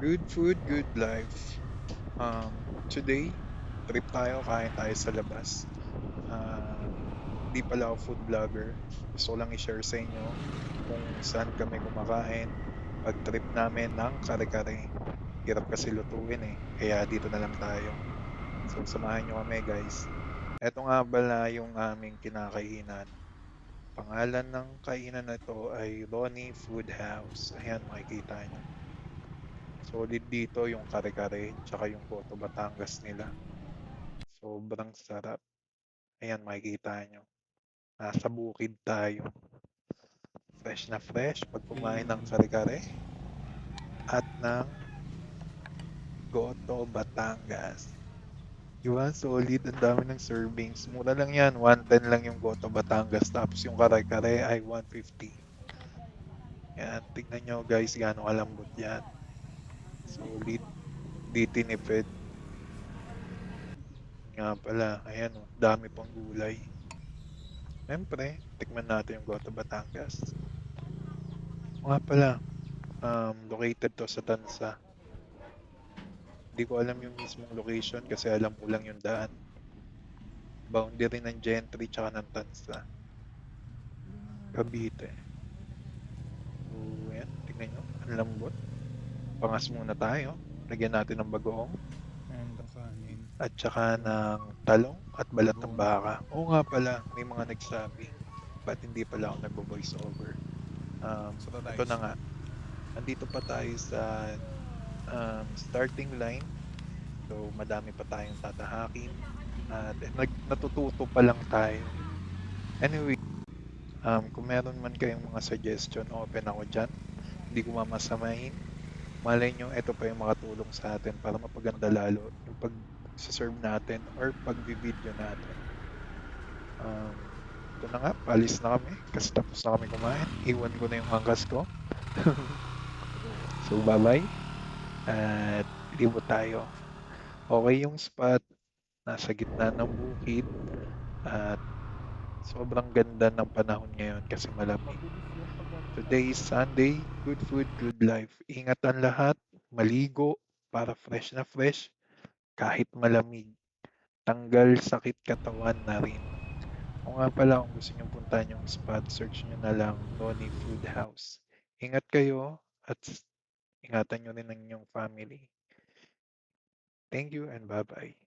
Good food, good life. Today, trip tayo, kain tayo sa labas. Di pala ako food vlogger. Gusto ko lang i-share sa inyo kung saan kami kumakain. Pag trip namin ng kare-kare. Hirap kasi lutuin eh. Kaya dito na lang tayo. So, samahan nyo kami guys. Eto nga pala yung aming kinakainan. Pangalan ng kainan na ito ay Ronnie Food House. Ayan, makikita nyo. Solid dito yung kare-kare tsaka yung Goto Batangas nila. Sobrang sarap. Ayan, makikita nyo. Nasa bukid tayo. Fresh na fresh pag kumain ng kare-kare at ng Goto Batangas. Diba? Solid. Ang dami ng servings. Mura lang yan. 110 lang yung Goto Batangas. Tapos yung kare-kare ay 150. Yan. Tignan nyo guys gaano kalambot yan. Solid. Di tinipid. Nga pala. Ayan o. Dami pang gulay. Siyempre, tikman natin yung Goto Batangas. O nga pala, located to sa Tansa. Hindi ko alam yung mismong location kasi alam ko lang yung daan. Boundary ng Gentry tsaka ng Tansa. Cavite. So, yan. Tingnan nyo. Ang lambot. Pangas muna tayo. Lagyan natin ng bagoong And ang kanin. at tsaka ng talong at balat ng baka. Oo nga pala, may mga nagsabi. Ba't hindi pala ako nagbo-voice over? Saka tayo Ito na nga. Andito pa tayo sa starting line. So, madami pa tayong tatahakin. At natututo pa lang tayo. Anyway, kung meron man kayong mga suggestion, open ako dyan. Hindi ko mamasamahin. Malay nyo, ito pa yung makatulong sa atin para mapaganda lalo yung pag-serve natin or pag-video natin. Ito na nga, palis na kami kasi tapos na kami kumain. Iwan ko na yung angkas ko. So, bye-bye. At libot tayo. Okay yung spot. Nasa gitna ng bukid. At sobrang ganda ng panahon ngayon kasi malamig. Today is Sunday. Good food, good life. Ingat ang lahat. Maligo para fresh na fresh. Kahit malamig. Tanggal sakit katawan na rin. O nga pala, kung gusto nyo puntahan yung spot, search nyo na lang Noni Food House. Ingat kayo at ingatan nyo rin ang inyong family. Thank you and bye-bye.